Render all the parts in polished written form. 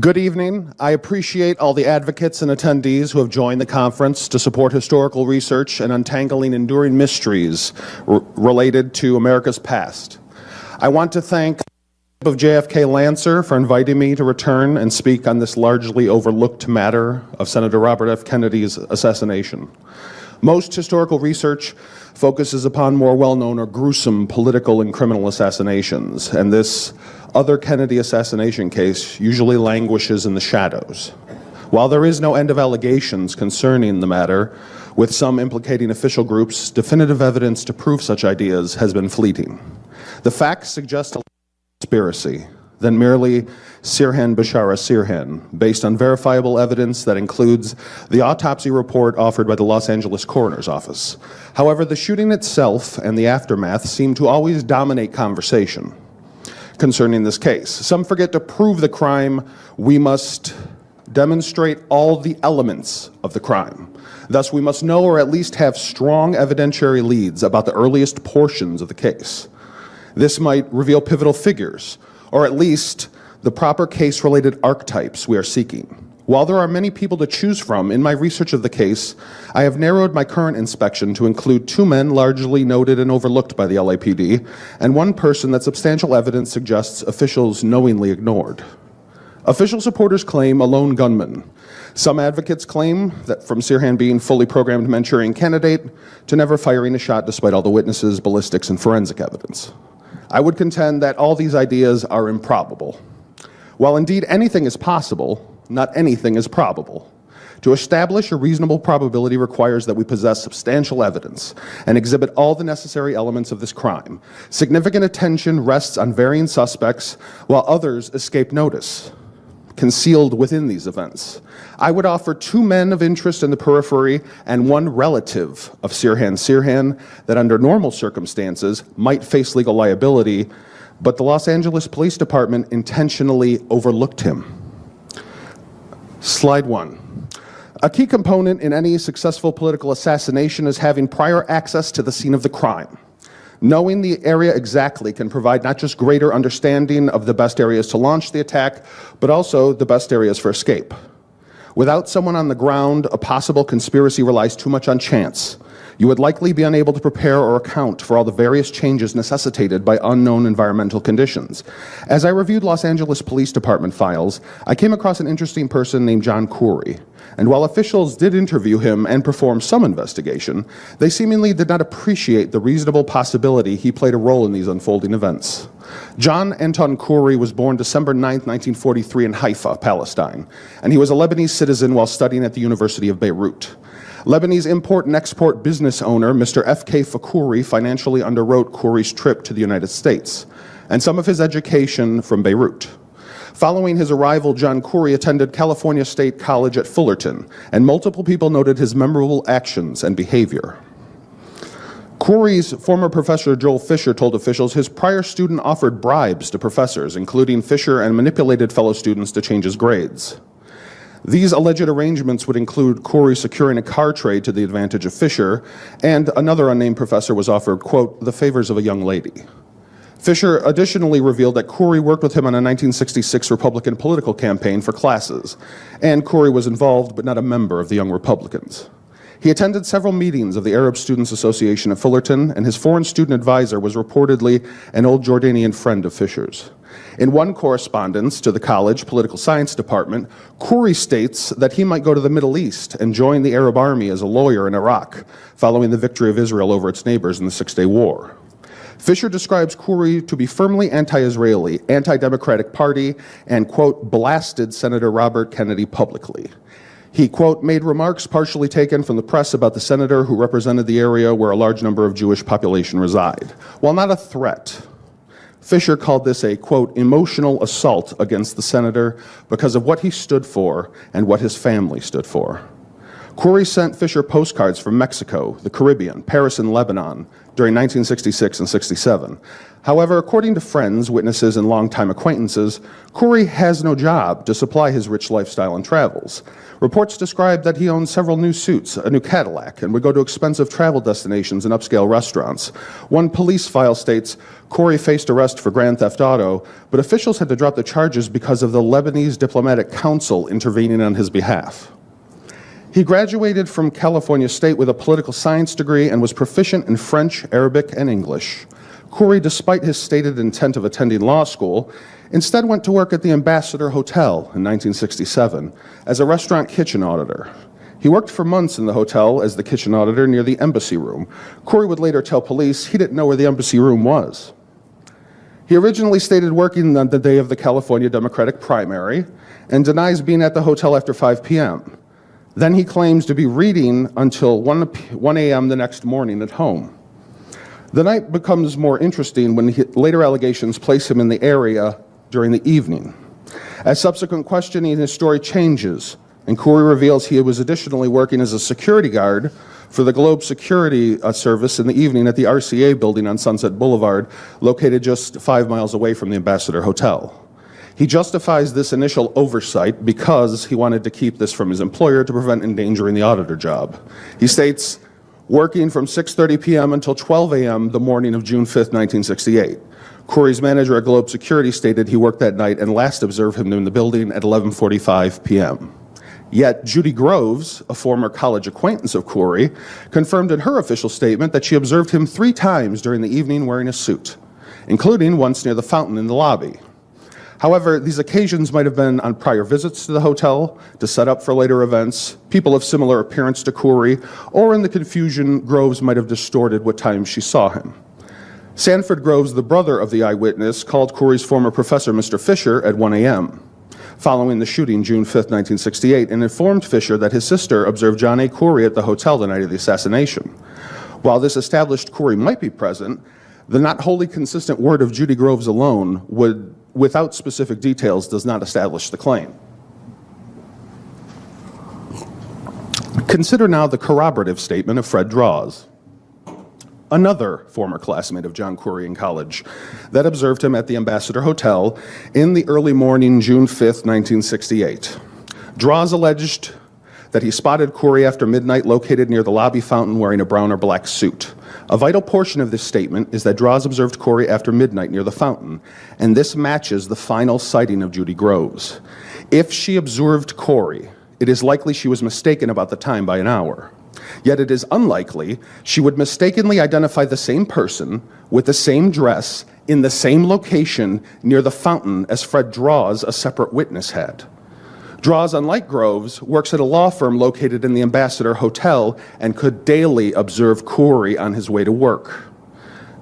Good evening. I appreciate all the advocates and attendees who have joined the conference to support historical research and untangling enduring mysteries related to America's past. I want to thank the of JFK Lancer for inviting me to return and speak on this largely overlooked matter of Senator Robert F. Kennedy's assassination. Most historical research focuses upon more well-known or gruesome political and criminal assassinations, and this other Kennedy assassination case usually languishes in the shadows. While there is no end of allegations concerning the matter, with some implicating official groups, definitive evidence to prove such ideas has been fleeting. The facts suggest a conspiracy than merely Sirhan Bashara Sirhan, based on verifiable evidence that includes the autopsy report offered by the Los Angeles Coroner's Office. However, the shooting itself and the aftermath seem to always dominate conversation concerning this case. Some forget to prove the crime. We must demonstrate all the elements of the crime. Thus, we must know or at least have strong evidentiary leads about the earliest portions of the case. This might reveal pivotal figures, or at least the proper case-related archetypes we are seeking. While there are many people to choose from, in my research of the case, I have narrowed my current inspection to include two men largely noted and overlooked by the LAPD, and one person that substantial evidence suggests officials knowingly ignored. Official supporters claim a lone gunman. Some advocates claim that from Sirhan being fully programmed Manchurian candidate to never firing a shot despite all the witnesses, ballistics, and forensic evidence. I would contend that all these ideas are improbable. While indeed anything is possible, not anything is probable. To establish a reasonable probability requires that we possess substantial evidence and exhibit all the necessary elements of this crime. Significant attention rests on varying suspects while others escape notice, concealed within these events. I would offer two men of interest in the periphery and one relative of Sirhan Sirhan that under normal circumstances might face legal liability, but the Los Angeles Police Department intentionally overlooked him. Slide 1. A key component in any successful political assassination is having prior access to the scene of the crime. Knowing the area exactly can provide not just greater understanding of the best areas to launch the attack, but also the best areas for escape. Without someone on the ground, a possible conspiracy relies too much on chance. You would likely be unable to prepare or account for all the various changes necessitated by unknown environmental conditions. As I reviewed Los Angeles Police Department files, I came across an interesting person named John Corey. And while officials did interview him and perform some investigation, they seemingly did not appreciate the reasonable possibility he played a role in these unfolding events. John Anton Corey was born December 9, 1943 in Haifa, Palestine, and he was a Lebanese citizen while studying at the University of Beirut. Lebanese import and export business owner Mr. FK Fakouri financially underwrote Corey's trip to the United States and some of his education from Beirut. Following his arrival, John Corey attended California State College at Fullerton, and multiple people noted his memorable actions and behavior. Corey's former professor Joel Fisher told officials his prior student offered bribes to professors, including Fisher, and manipulated fellow students to change his grades. These alleged arrangements would include Corey securing a car trade to the advantage of Fisher, and another unnamed professor was offered, quote, the favors of a young lady. Fisher additionally revealed that Corey worked with him on a 1966 Republican political campaign for classes, and Corey was involved but not a member of the Young Republicans. He attended several meetings of the Arab Students Association at Fullerton, and his foreign student advisor was reportedly an old Jordanian friend of Fisher's. In one correspondence to the college political science department, Corey states that he might go to the Middle East and join the Arab army as a lawyer in Iraq, following the victory of Israel over its neighbors in the Six-Day War. Fisher describes Corey to be firmly anti-Israeli, anti-Democratic Party, and, quote, blasted Senator Robert Kennedy publicly. He, quote, made remarks partially taken from the press about the senator who represented the area where a large number of Jewish population reside. While not a threat, Fisher called this a, quote, emotional assault against the senator because of what he stood for and what his family stood for. Corey sent Fisher postcards from Mexico, the Caribbean, Paris, and Lebanon during 1966 and 67. However, according to friends, witnesses, and longtime acquaintances, Corey has no job to supply his rich lifestyle and travels. Reports describe that he owns several new suits, a new Cadillac, and would go to expensive travel destinations and upscale restaurants. One police file states Corey faced arrest for grand theft auto, but officials had to drop the charges because of the Lebanese Diplomatic Council intervening on his behalf. He graduated from California State with a political science degree and was proficient in French, Arabic, and English. Corey, despite his stated intent of attending law school, instead went to work at the Ambassador Hotel in 1967 as a restaurant kitchen auditor. He worked for months in the hotel as the kitchen auditor near the embassy room. Corey would later tell police he didn't know where the embassy room was. He originally stated working on the day of the California Democratic primary and denies being at the hotel after 5 p.m. Then he claims to be reading until 1 a.m. the next morning at home. The night becomes more interesting when later allegations place him in the area during the evening. As subsequent questioning, his story changes, and Corey reveals he was additionally working as a security guard for the Globe Security Service in the evening at the RCA building on Sunset Boulevard, located just 5 miles away from the Ambassador Hotel. He justifies this initial oversight because he wanted to keep this from his employer to prevent endangering the auditor job. He states, working from 6:30 p.m. until 12 a.m. the morning of June 5th, 1968. Corey's manager at Globe Security stated he worked that night and last observed him in the building at 11:45 p.m. Yet Judy Groves, a former college acquaintance of Corey, confirmed in her official statement that she observed him 3 times during the evening wearing a suit, including once near the fountain in the lobby. However, these occasions might have been on prior visits to the hotel to set up for later events, people of similar appearance to Corey, or in the confusion, Groves might have distorted what time she saw him. Sanford Groves, the brother of the eyewitness, called Corey's former professor, Mr. Fisher, at 1 a.m. following the shooting June 5, 1968, and informed Fisher that his sister observed John A. Corey at the hotel the night of the assassination. While this established Corey might be present, the not wholly consistent word of Judy Groves alone without specific details, does not establish the claim. Consider now the corroborative statement of Fred Draws, another former classmate of John Corey in college, that observed him at the Ambassador Hotel in the early morning, June 5th, 1968. Draws alleged that he spotted Corey after midnight located near the lobby fountain wearing a brown or black suit. A vital portion of this statement is that Draws observed Corey after midnight near the fountain, and this matches the final sighting of Judy Groves. If she observed Corey, it is likely she was mistaken about the time by an hour. Yet it is unlikely she would mistakenly identify the same person with the same dress in the same location near the fountain as Fred Draws, a separate witness, had. Draws, unlike Groves, works at a law firm located in the Ambassador Hotel and could daily observe Corey on his way to work.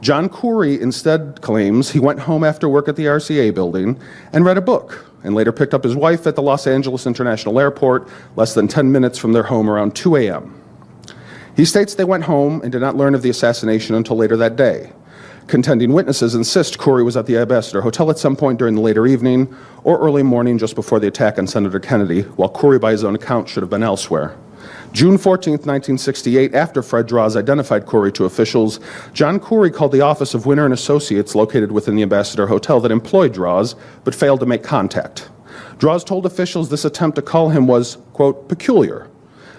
John Corey instead claims he went home after work at the RCA building and read a book, and later picked up his wife at the Los Angeles International Airport less than 10 minutes from their home around 2 a.m. He states they went home and did not learn of the assassination until later that day. Contending witnesses insist Corey was at the Ambassador Hotel at some point during the later evening or early morning just before the attack on Senator Kennedy, while Corey, by his own account, should have been elsewhere. June 14, 1968, after Fred Draws identified Corey to officials, John Corey called the office of Winter & Associates located within the Ambassador Hotel that employed Draws, but failed to make contact. Draws told officials this attempt to call him was, quote, peculiar,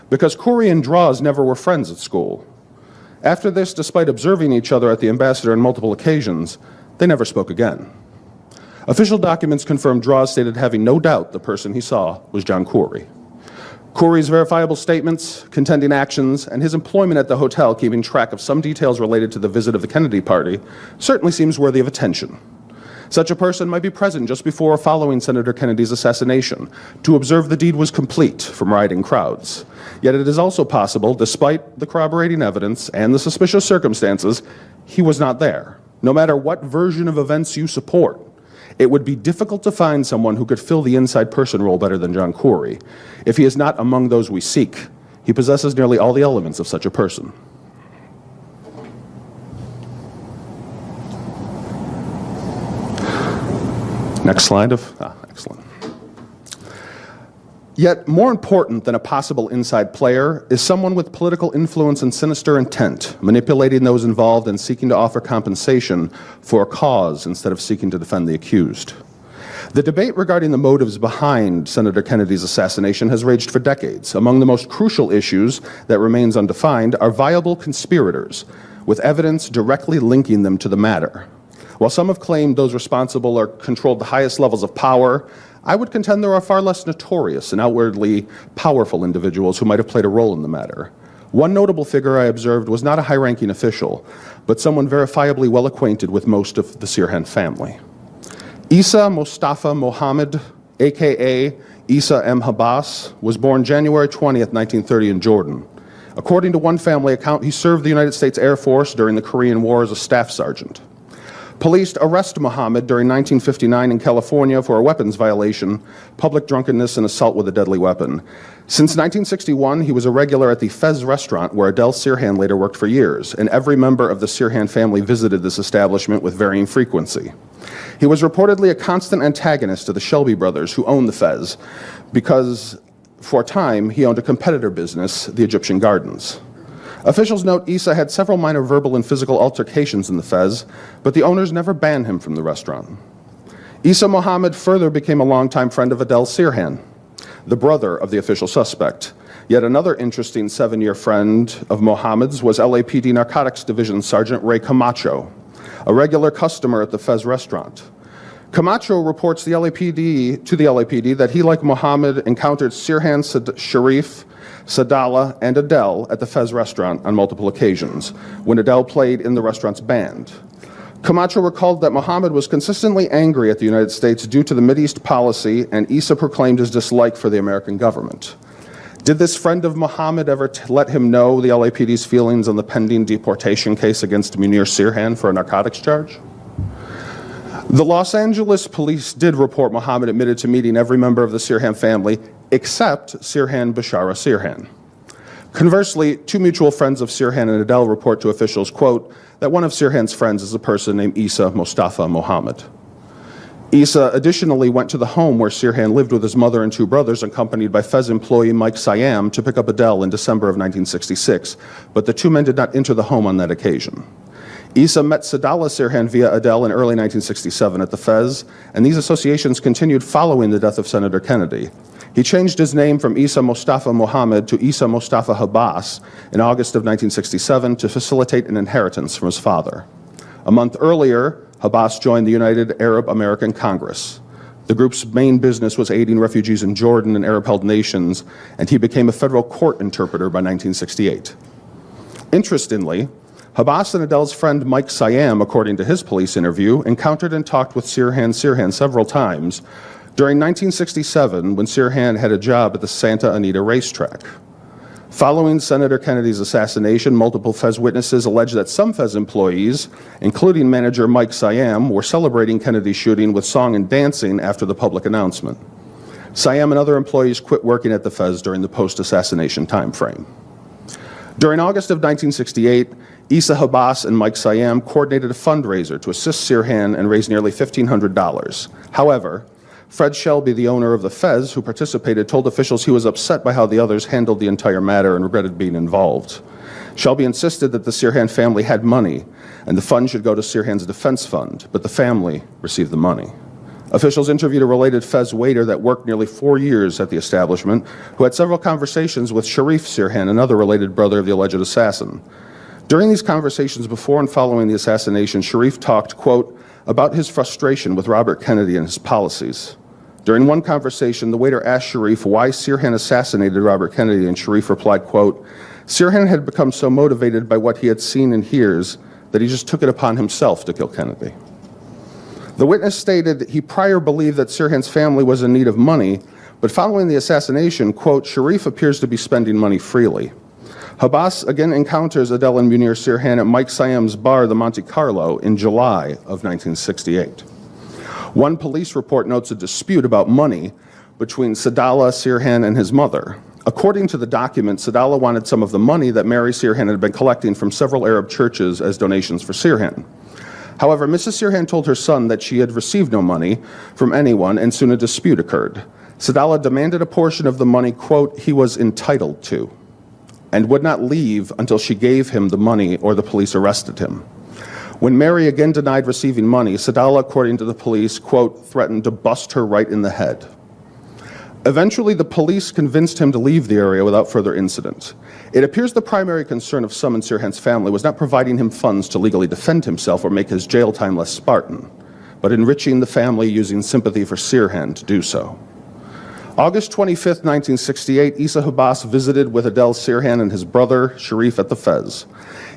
because Corey and Draws never were friends at school. After this, despite observing each other at the Ambassador on multiple occasions, they never spoke again. Official documents confirm Draws stated having no doubt the person he saw was John Corey. Corey's verifiable statements, contending actions, and his employment at the hotel keeping track of some details related to the visit of the Kennedy party certainly seems worthy of attention. Such a person might be present just before or following Senator Kennedy's assassination to observe the deed was complete from rioting crowds. Yet it is also possible, despite the corroborating evidence and the suspicious circumstances, he was not there. No matter what version of events you support, it would be difficult to find someone who could fill the inside person role better than John Corey. If he is not among those we seek, he possesses nearly all the elements of such a person. Next slide excellent. Yet, more important than a possible inside player is someone with political influence and sinister intent, manipulating those involved and seeking to offer compensation for a cause instead of seeking to defend the accused. The debate regarding the motives behind Senator Kennedy's assassination has raged for decades. Among the most crucial issues that remains undefined are viable conspirators, with evidence directly linking them to the matter. While some have claimed those responsible are controlled the highest levels of power, I would contend there are far less notorious and outwardly powerful individuals who might have played a role in the matter. One notable figure I observed was not a high-ranking official, but someone verifiably well acquainted with most of the Sirhan family. Isa Mustafa Mohammed, aka Isa M. Habas, was born January 20th, 1930 in Jordan. According to one family account, he served the United States Air Force during the Korean War as a staff sergeant. Police arrest Mohammed during 1959 in California for a weapons violation, public drunkenness, and assault with a deadly weapon. Since 1961, he was a regular at the Fez restaurant where Adele Sirhan later worked for years, and every member of the Sirhan family visited this establishment with varying frequency. He was reportedly a constant antagonist to the Shelby brothers, who owned the Fez, because for a time he owned a competitor business, the Egyptian Gardens. Officials note Isa had several minor verbal and physical altercations in the Fez, but the owners never banned him from the restaurant. Isa Mohammed further became a longtime friend of Adele Sirhan, the brother of the official suspect. Yet another interesting 7-year friend of Mohammed's was LAPD Narcotics Division Sergeant Ray Camacho, a regular customer at the Fez restaurant. Camacho reports to the LAPD that he, like Mohammed, encountered Sirhan, Sharif, Sadala, and Adele at the Fez restaurant on multiple occasions, when Adele played in the restaurant's band. Camacho recalled that Mohammed was consistently angry at the United States due to the Mideast policy, and Isa proclaimed his dislike for the American government. Did this friend of Mohammed ever let him know the LAPD's feelings on the pending deportation case against Munir Sirhan for a narcotics charge? The Los Angeles police did report Mohammed admitted to meeting every member of the Sirhan family except Sirhan Bashara Sirhan. Conversely, two mutual friends of Sirhan and Adele report to officials, quote, that one of Sirhan's friends is a person named Isa Mustafa Mohammed. Isa additionally went to the home where Sirhan lived with his mother and two brothers, accompanied by Fez employee Mike Siam, to pick up Adele in December of 1966, but the two men did not enter the home on that occasion. Isa met Sadala Sirhan via Adele in early 1967 at the Fez, and these associations continued following the death of Senator Kennedy. He changed his name from Isa Mustafa Mohammed to Isa Mustafa Habas in August of 1967 to facilitate an inheritance from his father. A month earlier, Habas joined the United Arab American Congress. The group's main business was aiding refugees in Jordan and Arab-held nations, and he became a federal court interpreter by 1968. Interestingly, Habas and Adele's friend Mike Siam, according to his police interview, encountered and talked with Sirhan several times during 1967 when Sirhan had a job at the Santa Anita racetrack. Following Senator Kennedy's assassination, multiple Fez witnesses alleged that some Fez employees, including manager Mike Siam, were celebrating Kennedy's shooting with song and dancing after the public announcement. Siam and other employees quit working at the Fez during the post-assassination timeframe. During August of 1968, Isa Habas and Mike Siam coordinated a fundraiser to assist Sirhan and raise nearly $1,500. However, Fred Shelby, the owner of the Fez, who participated, told officials he was upset by how the others handled the entire matter and regretted being involved. Shelby insisted that the Sirhan family had money and the fund should go to Sirhan's defense fund, but the family received the money. Officials interviewed a related Fez waiter that worked nearly 4 years at the establishment, who had several conversations with Sharif Sirhan, another related brother of the alleged assassin. During these conversations before and following the assassination, Sharif talked, quote, about his frustration with Robert Kennedy and his policies. During one conversation, the waiter asked Sharif why Sirhan assassinated Robert Kennedy, and Sharif replied, quote, Sirhan had become so motivated by what he had seen and hears that he just took it upon himself to kill Kennedy. The witness stated he prior believed that Sirhan's family was in need of money, but following the assassination, quote, Sharif appears to be spending money freely. Habas again encounters Adele and Munir Sirhan at Mike Siam's bar, the Monte Carlo, in July of 1968. One police report notes a dispute about money between Sadala Sirhan and his mother. According to the document, Sadala wanted some of the money that Mary Sirhan had been collecting from several Arab churches as donations for Sirhan. However, Mrs. Sirhan told her son that she had received no money from anyone, and soon a dispute occurred. Sadallah demanded a portion of the money, quote, he was entitled to, and would not leave until she gave him the money or the police arrested him. When Mary again denied receiving money, Sadallah, according to the police, quote, threatened to bust her right in the head. Eventually, the police convinced him to leave the area without further incident. It appears the primary concern of some in Sirhan's family was not providing him funds to legally defend himself or make his jail time less Spartan, but enriching the family using sympathy for Sirhan to do so. August 25, 1968, Issa Habas visited with Adel Sirhan and his brother, Sharif, at the Fez.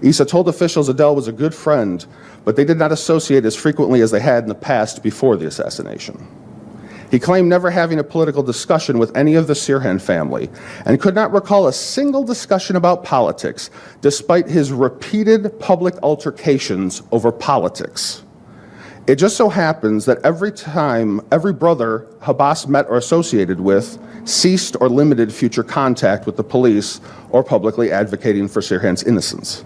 Issa told officials Adel was a good friend, but they did not associate as frequently as they had in the past before the assassination. He claimed never having a political discussion with any of the Sirhan family and could not recall a single discussion about politics, despite his repeated public altercations over politics. It just so happens that every time every brother Habas met or associated with ceased or limited future contact with the police or publicly advocating for Sirhan's innocence.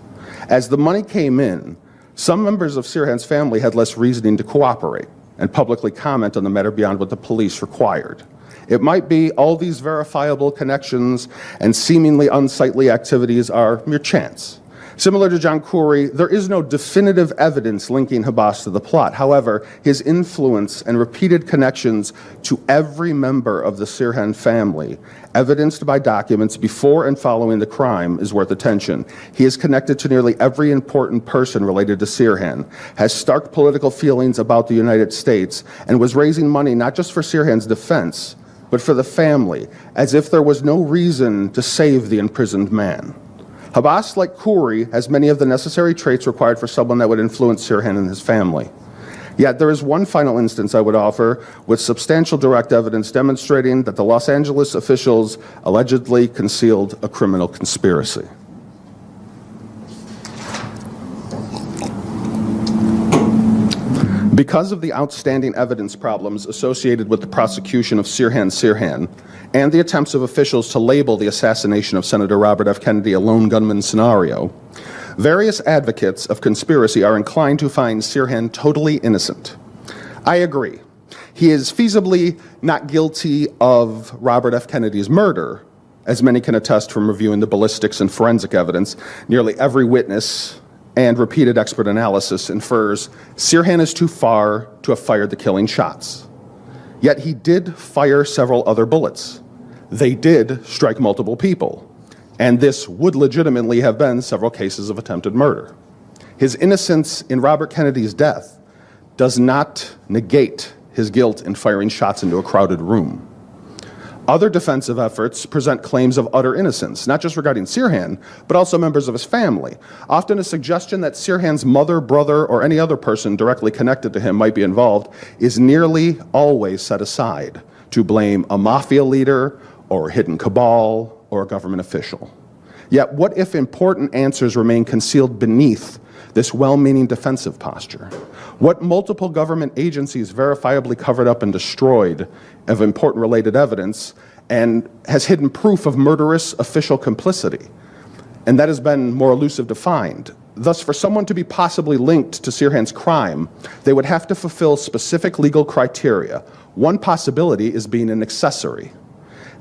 As the money came in, some members of Sirhan's family had less reasoning to cooperate and publicly comment on the matter beyond what the police required. It might be all these verifiable connections and seemingly unsightly activities are mere chance. Similar to John Khoury, there is no definitive evidence linking Habas to the plot. However, his influence and repeated connections to every member of the Sirhan family, evidenced by documents before and following the crime, is worth attention. He is connected to nearly every important person related to Sirhan, has stark political feelings about the United States, and was raising money not just for Sirhan's defense, but for the family, as if there was no reason to save the imprisoned man. Habas, like Khoury, has many of the necessary traits required for someone that would influence Sirhan and his family. Yet there is one final instance I would offer with substantial direct evidence demonstrating that the Los Angeles officials allegedly concealed a criminal conspiracy. Because of the outstanding evidence problems associated with the prosecution of Sirhan and the attempts of officials to label the assassination of Senator Robert F. Kennedy a lone gunman scenario, various advocates of conspiracy are inclined to find Sirhan totally innocent. I agree. He is feasibly not guilty of Robert F. Kennedy's murder, as many can attest from reviewing the ballistics and forensic evidence. Nearly every witness and repeated expert analysis infers Sirhan is too far to have fired the killing shots. Yet he did fire several other bullets. They did strike multiple people, and this would legitimately have been several cases of attempted murder. His innocence in Robert Kennedy's death does not negate his guilt in firing shots into a crowded room. Other defensive efforts present claims of utter innocence, not just regarding Sirhan, but also members of his family. Often a suggestion that Sirhan's mother, brother, or any other person directly connected to him might be involved is nearly always set aside to blame a mafia leader or a hidden cabal or a government official. Yet what if important answers remain concealed beneath this well-meaning defensive posture? What multiple government agencies verifiably covered up and destroyed of important related evidence and has hidden proof of murderous official complicity? And that has been more elusive defined. Thus, for someone to be possibly linked to Sirhan's crime, they would have to fulfill specific legal criteria. One possibility is being an accessory.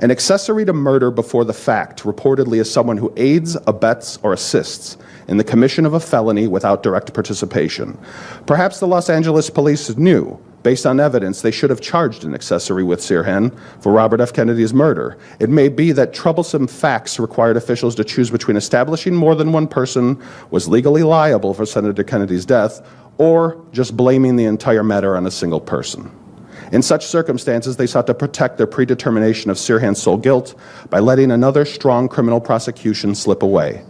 An accessory to murder before the fact reportedly is someone who aids, abets, or assists in the commission of a felony without direct participation. Perhaps the Los Angeles police knew, based on evidence, they should have charged an accessory with Sirhan for Robert F. Kennedy's murder. It may be that troublesome facts required officials to choose between establishing more than one person was legally liable for Senator Kennedy's death or just blaming the entire matter on a single person. In such circumstances, they sought to protect their predetermination of Sirhan's sole guilt by letting another strong criminal prosecution slip away.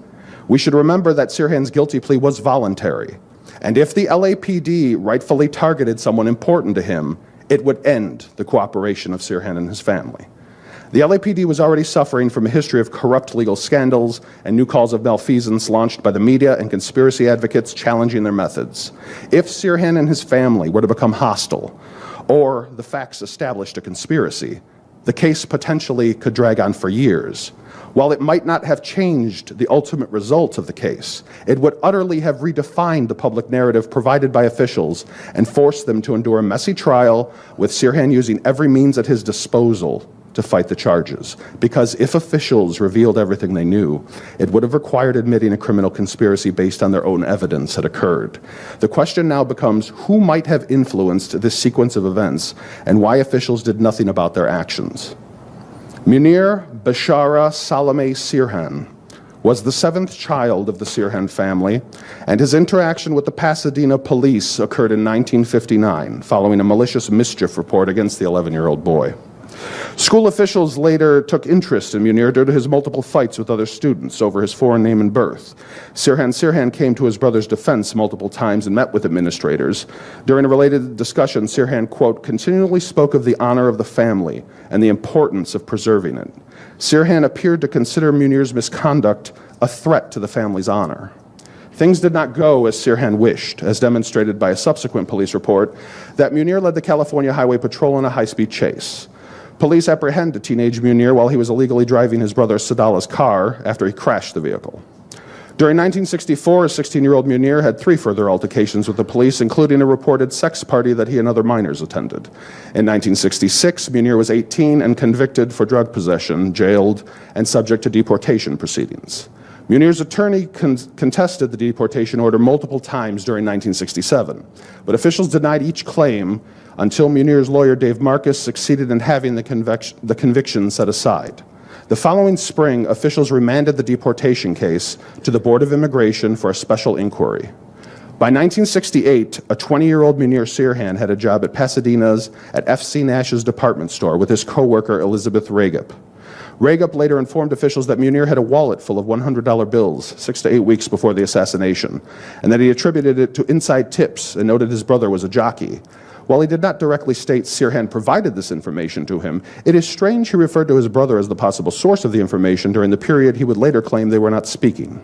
We should remember that Sirhan's guilty plea was voluntary, and if the LAPD rightfully targeted someone important to him, it would end the cooperation of Sirhan and his family. The LAPD was already suffering from a history of corrupt legal scandals and new calls of malfeasance launched by the media and conspiracy advocates challenging their methods. If Sirhan and his family were to become hostile, or the facts established a conspiracy, the case potentially could drag on for years. While it might not have changed the ultimate result of the case, it would utterly have redefined the public narrative provided by officials and forced them to endure a messy trial with Sirhan using every means at his disposal to fight the charges. Because if officials revealed everything they knew, it would have required admitting a criminal conspiracy based on their own evidence had occurred. The question now becomes who might have influenced this sequence of events and why officials did nothing about their actions. Munir Bashara Salome Sirhan was the seventh child of the Sirhan family, and his interaction with the Pasadena police occurred in 1959, following a malicious mischief report against the 11-year-old boy. School officials later took interest in Munir due to his multiple fights with other students over his foreign name and birth. Sirhan came to his brother's defense multiple times and met with administrators. During a related discussion, Sirhan, quote, continually spoke of the honor of the family and the importance of preserving it. Sirhan appeared to consider Munir's misconduct a threat to the family's honor. Things did not go as Sirhan wished, as demonstrated by a subsequent police report that Munir led the California Highway Patrol in a high-speed chase. Police apprehended teenage Munir while he was illegally driving his brother Sadallah's car after he crashed the vehicle. During 1964, a 16-year-old Munir had 3 further altercations with the police, including a reported sex party that he and other minors attended. In 1966, Munir was 18 and convicted for drug possession, jailed, and subject to deportation proceedings. Munir's attorney contested the deportation order multiple times during 1967, but officials denied each claim until Munir's lawyer, Dave Marcus, succeeded in having the conviction set aside. The following spring, officials remanded the deportation case to the Board of Immigration for a special inquiry. By 1968, a 20-year-old Munir Sirhan had a job at Pasadena's at F.C. Nash's department store with his co-worker Elizabeth Ragup. Ragup later informed officials that Munir had a wallet full of $100 bills 6 to 8 weeks before the assassination, and that he attributed it to inside tips and noted his brother was a jockey. While he did not directly state Sirhan provided this information to him, it is strange he referred to his brother as the possible source of the information during the period he would later claim they were not speaking.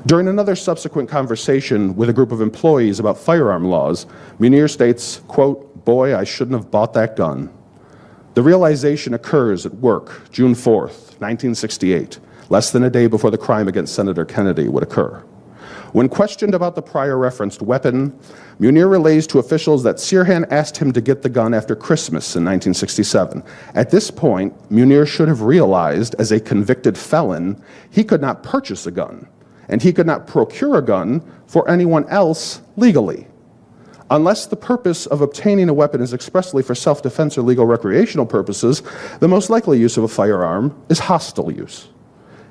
During another subsequent conversation with a group of employees about firearm laws, Munir states, quote, "Boy, I shouldn't have bought that gun." The realization occurs at work, June 4th, 1968, less than a day before the crime against Senator Kennedy would occur. When questioned about the prior referenced weapon, Munir relays to officials that Sirhan asked him to get the gun after Christmas in 1967. At this point, Munir should have realized, as a convicted felon, he could not purchase a gun, and he could not procure a gun for anyone else legally. Unless the purpose of obtaining a weapon is expressly for self-defense or legal recreational purposes, the most likely use of a firearm is hostile use.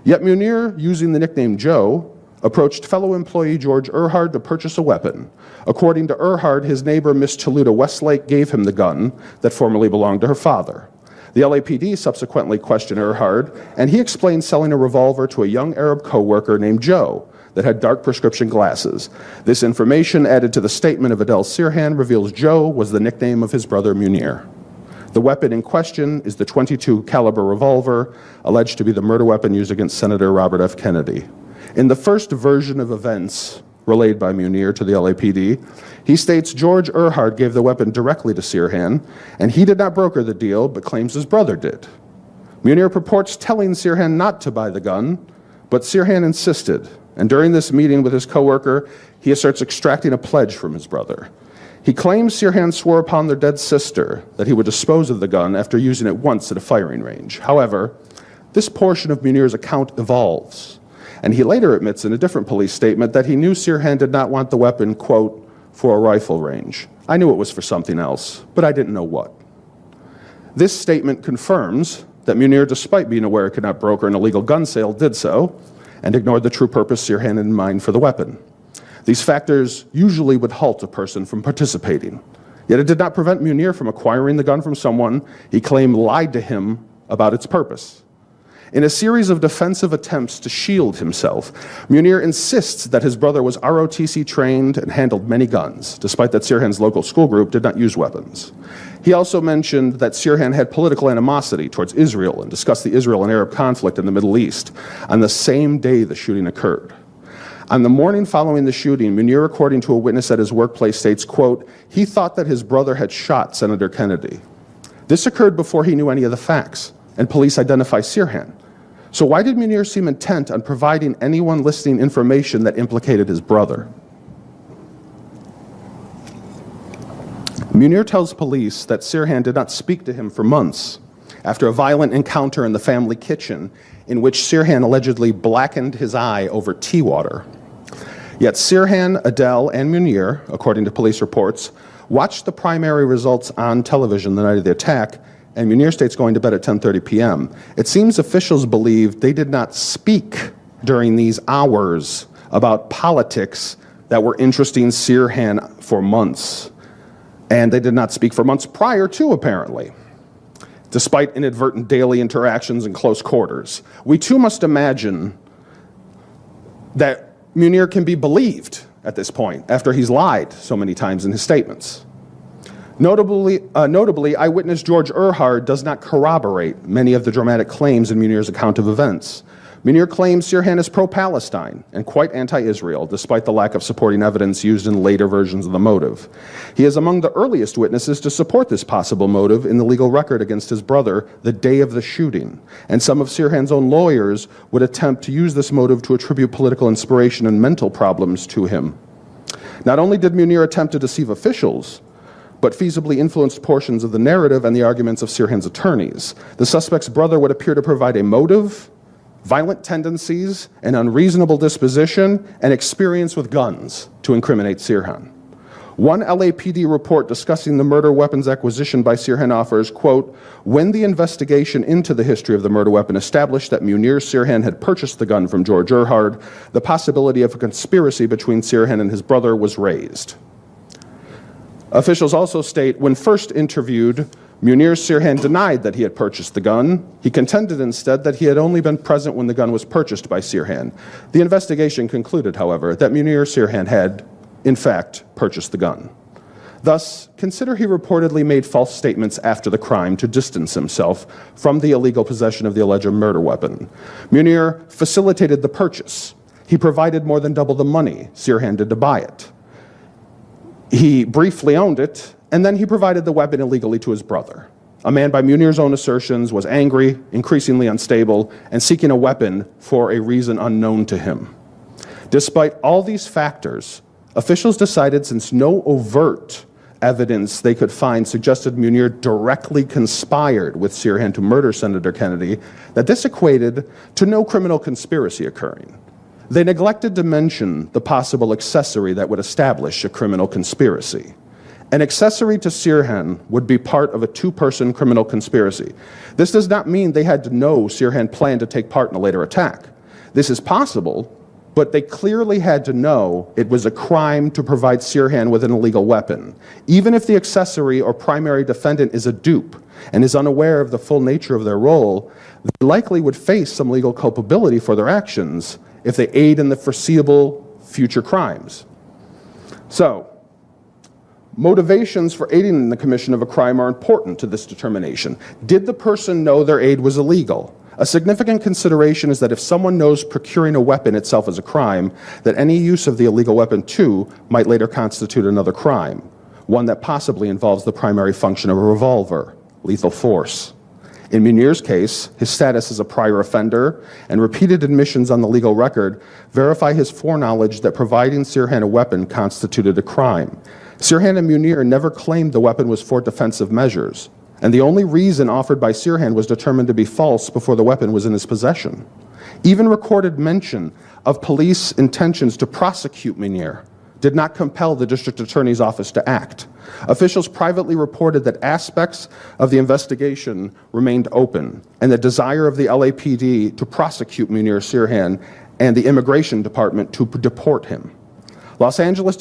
Yet Munir, using the nickname Joe, approached fellow employee George Erhard to purchase a weapon. According to Erhard, his neighbor Miss Toluta Westlake gave him the gun that formerly belonged to her father. The LAPD subsequently questioned Erhard, and he explained selling a revolver to a young Arab co-worker named Joe that had dark prescription glasses. This information, added to the statement of Adel Sirhan, reveals Joe was the nickname of his brother Munir. The weapon in question is the .22 caliber revolver, alleged to be the murder weapon used against Senator Robert F. Kennedy. In the first version of events relayed by Munir to the LAPD, he states George Erhard gave the weapon directly to Sirhan, and he did not broker the deal, but claims his brother did. Munir purports telling Sirhan not to buy the gun, but Sirhan insisted, and during this meeting with his coworker, he asserts extracting a pledge from his brother. He claims Sirhan swore upon their dead sister that he would dispose of the gun after using it once at a firing range. However, this portion of Munir's account evolves, and he later admits in a different police statement that he knew Sirhan did not want the weapon, quote, for a rifle range. I knew it was for something else, but I didn't know what. This statement confirms that Munir, despite being aware it could not broker an illegal gun sale, did so, and ignored the true purpose Sirhan had in mind for the weapon. These factors usually would halt a person from participating. Yet it did not prevent Munir from acquiring the gun from someone he claimed lied to him about its purpose. In a series of defensive attempts to shield himself, Munir insists that his brother was ROTC trained and handled many guns, despite that Sirhan's local school group did not use weapons. He also mentioned that Sirhan had political animosity towards Israel and discussed the Israel and Arab conflict in the Middle East on the same day the shooting occurred. On the morning following the shooting, Munir, according to a witness at his workplace, states, quote, he thought that his brother had shot Senator Kennedy. This occurred before he knew any of the facts, and police identify Sirhan. So why did Munir seem intent on providing anyone listening information that implicated his brother? Munir tells police that Sirhan did not speak to him for months after a violent encounter in the family kitchen in which Sirhan allegedly blackened his eye over tea water. Yet Sirhan, Adele, and Munir, according to police reports, watched the primary results on television the night of the attack, and Munir states going to bed at 10:30 p.m. It seems officials believe they did not speak during these hours about politics that were interesting Sirhan for months. And they did not speak for months prior to, apparently, despite inadvertent daily interactions in close quarters. We too must imagine that Munir can be believed at this point, after he's lied so many times in his statements. Notably, eyewitness George Erhard does not corroborate many of the dramatic claims in Munir's account of events. Munir claims Sirhan is pro-Palestine and quite anti-Israel, despite the lack of supporting evidence used in later versions of the motive. He is among the earliest witnesses to support this possible motive in the legal record against his brother the day of the shooting, and some of Sirhan's own lawyers would attempt to use this motive to attribute political inspiration and mental problems to him. Not only did Munir attempt to deceive officials, but feasibly influenced portions of the narrative and the arguments of Sirhan's attorneys. The suspect's brother would appear to provide a motive, violent tendencies, an unreasonable disposition, and experience with guns to incriminate Sirhan. One LAPD report discussing the murder weapon's acquisition by Sirhan offers, quote, when the investigation into the history of the murder weapon established that Munir Sirhan had purchased the gun from George Erhard, the possibility of a conspiracy between Sirhan and his brother was raised. Officials also state, when first interviewed, Munir Sirhan denied that he had purchased the gun. He contended instead that he had only been present when the gun was purchased by Sirhan. The investigation concluded, however, that Munir Sirhan had, in fact, purchased the gun. Thus, consider he reportedly made false statements after the crime to distance himself from the illegal possession of the alleged murder weapon. Munir facilitated the purchase. He provided more than double the money Sirhan did to buy it. He briefly owned it, and then he provided the weapon illegally to his brother. A man, by Munir's own assertions, was angry, increasingly unstable, and seeking a weapon for a reason unknown to him. Despite all these factors, officials decided, since no overt evidence they could find suggested Munir directly conspired with Sirhan to murder Senator Kennedy, that this equated to no criminal conspiracy occurring. They neglected to mention the possible accessory that would establish a criminal conspiracy. An accessory to Sirhan would be part of a two-person criminal conspiracy. This does not mean they had to know Sirhan planned to take part in a later attack. This is possible, but they clearly had to know it was a crime to provide Sirhan with an illegal weapon. Even if the accessory or primary defendant is a dupe and is unaware of the full nature of their role, they likely would face some legal culpability for their actions if they aid in the foreseeable future crimes. So, motivations for aiding in the commission of a crime are important to this determination. Did the person know their aid was illegal? A significant consideration is that if someone knows procuring a weapon itself is a crime, that any use of the illegal weapon too might later constitute another crime, one that possibly involves the primary function of a revolver, lethal force. In Munir's case, his status as a prior offender and repeated admissions on the legal record verify his foreknowledge that providing Sirhan a weapon constituted a crime. Sirhan and Munir never claimed the weapon was for defensive measures, and the only reason offered by Sirhan was determined to be false before the weapon was in his possession. Even recorded mention of police intentions to prosecute Munir did not compel the district attorney's office to act. Officials privately reported that aspects of the investigation remained open, and the desire of the LAPD to prosecute Munir Sirhan and the Immigration Department to deport him. Los Angeles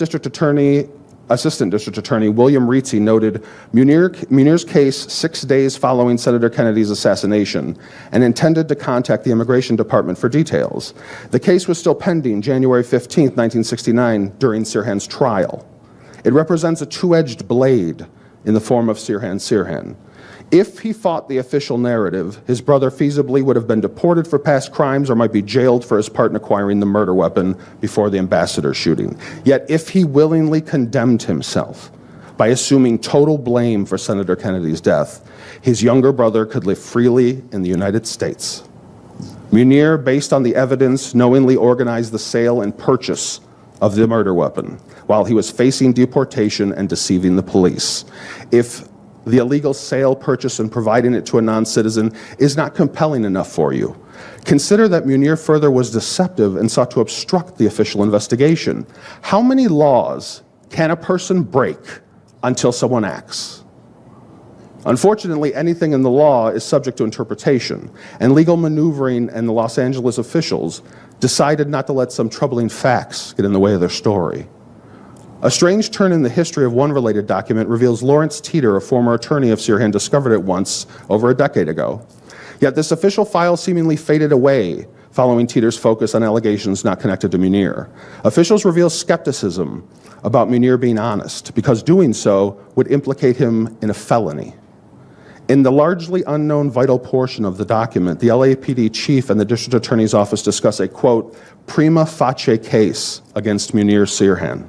Assistant District Attorney William Rizzi noted Munir's case 6 days following Senator Kennedy's assassination and intended to contact the Immigration Department for details. The case was still pending January 15, 1969, during Sirhan's trial. It represents a two-edged blade in the form of Sirhan. If he fought the official narrative, his brother feasibly would have been deported for past crimes or might be jailed for his part in acquiring the murder weapon before the ambassador shooting. Yet if he willingly condemned himself by assuming total blame for Senator Kennedy's death, His younger brother could live freely in the United States. Munir, based on the evidence, knowingly organized the sale and purchase of the murder weapon while he was facing deportation and deceiving the police. If the illegal sale, purchase, and providing it to a non-citizen is not compelling enough for you, consider that Munir further was deceptive and sought to obstruct the official investigation. How many laws can a person break until someone acts? Unfortunately, anything in the law is subject to interpretation, and legal maneuvering and the Los Angeles officials decided not to let some troubling facts get in the way of their story. A strange turn in the history of one related document reveals Lawrence Teeter, a former attorney of Sirhan, discovered it once over a decade ago. Yet this official file seemingly faded away following Teeter's focus on allegations not connected to Munir. Officials reveal skepticism about Munir being honest, because doing so would implicate him in a felony. In the largely unknown vital portion of the document, the LAPD chief and the district attorney's office discuss a, quote, prima facie case against Munir Sirhan.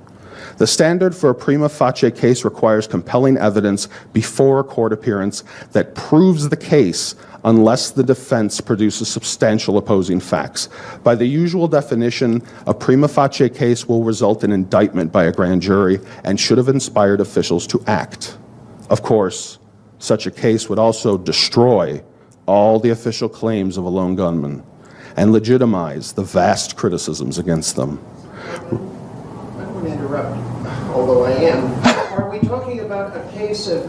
The standard for a prima facie case requires compelling evidence before a court appearance that proves the case unless the defense produces substantial opposing facts. By the usual definition, a prima facie case will result in indictment by a grand jury and should have inspired officials to act. Of course, such a case would also destroy all the official claims of a lone gunman and legitimize the vast criticisms against them. I don't want to interrupt, although I am. Are we talking about a case of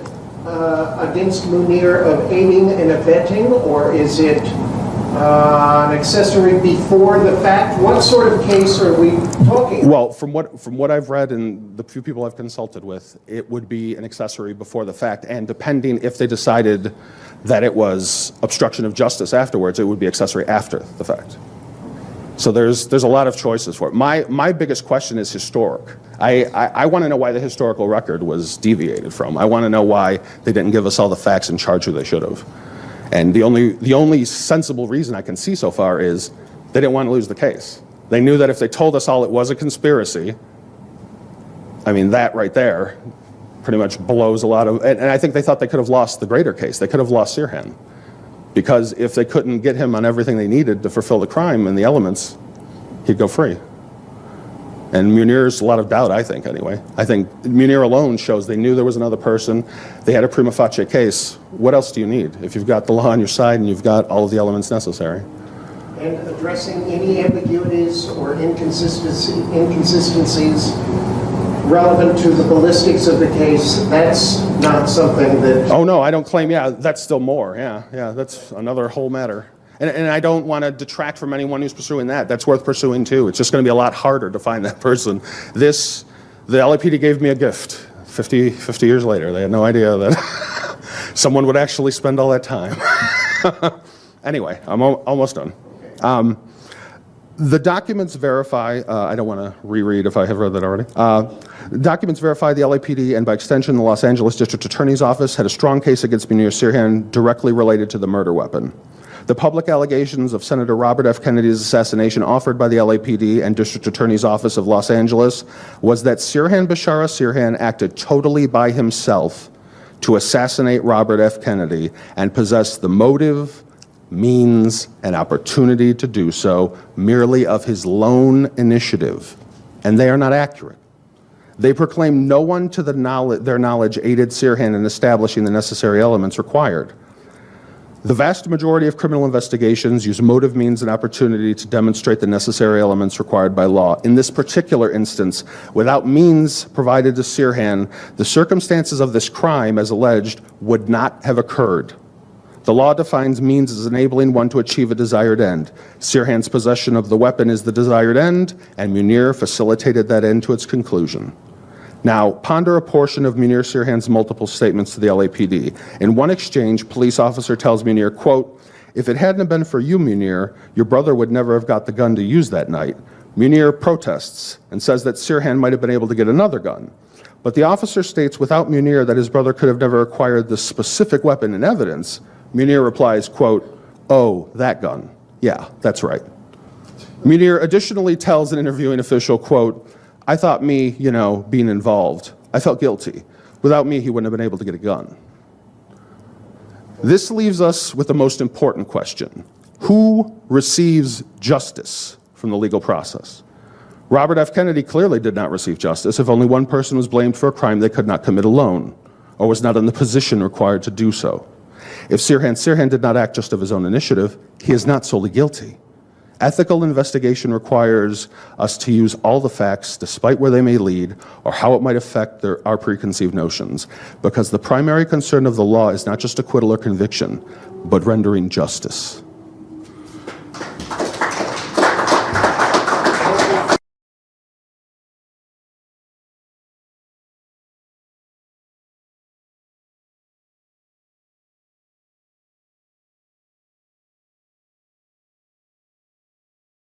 against Munir of aiding and abetting, or is it an accessory before the fact? What sort of case are we talking about? Well, from what I've read and the few people I've consulted with, it would be an accessory before the fact, and depending if they decided that it was obstruction of justice afterwards, it would be accessory after the fact. So there's a lot of choices for it. My biggest question is historic. I want to know why the historical record was deviated from. I want to know why they didn't give us all the facts and charge who they should have. And the only sensible reason I can see so far is they didn't want to lose the case. They knew that if they told us all it was a conspiracy, I mean, that right there pretty much blows a lot of, and I think they thought they could have lost the greater case. They could have lost Sirhan. Because if they couldn't get him on everything they needed to fulfill the crime and the elements, he'd go free. And Munir's a lot of doubt, I think, anyway. I think Munir alone shows they knew there was another person. They had a prima facie case. What else do you need if you've got the law on your side and you've got all of the elements necessary? And addressing any ambiguities or inconsistencies relevant to the ballistics of the case, that's not something that... Oh, no, I don't claim, that's still more. Yeah, that's another whole matter. And I don't want to detract from anyone who's pursuing that. That's worth pursuing, too. It's just going to be a lot harder to find that person. The LAPD gave me a gift 50 years later. They had no idea that someone would actually spend all that time. Anyway, I'm almost done. The documents verify, I don't want to reread if I have read that already. Documents verify the LAPD and by extension the Los Angeles District Attorney's Office had a strong case against Munir Sirhan directly related to the murder weapon. The public allegations of Senator Robert F. Kennedy's assassination offered by the LAPD and District Attorney's Office of Los Angeles was that Sirhan Bashara Sirhan acted totally by himself to assassinate Robert F. Kennedy and possessed the motive, means, and opportunity to do so merely of his lone initiative, and they are not accurate. They proclaim no one to their knowledge aided Sirhan in establishing the necessary elements required. The vast majority of criminal investigations use motive, means, and opportunity to demonstrate the necessary elements required by law. In this particular instance, without means provided to Sirhan, the circumstances of this crime, as alleged, would not have occurred. The law defines means as enabling one to achieve a desired end. Sirhan's possession of the weapon is the desired end, and Munir facilitated that end to its conclusion. Now, ponder a portion of Munir Sirhan's multiple statements to the LAPD. In one exchange, police officer tells Munir, quote, "If it hadn't been for you, Munir, your brother would never have got the gun to use that night." Munir protests and says that Sirhan might have been able to get another gun. But the officer states without Munir that his brother could have never acquired the specific weapon in evidence. Munir replies, quote, "Oh, that gun. Yeah, that's right." Munir additionally tells an interviewing official, quote, "I thought me, being involved, I felt guilty. Without me, he wouldn't have been able to get a gun." This leaves us with the most important question. Who receives justice from the legal process? Robert F. Kennedy clearly did not receive justice if only one person was blamed for a crime they could not commit alone, or was not in the position required to do so. If Sirhan did not act just of his own initiative, he is not solely guilty. Ethical investigation requires us to use all the facts, despite where they may lead, or how it might affect our preconceived notions, because the primary concern of the law is not just acquittal or conviction, but rendering justice.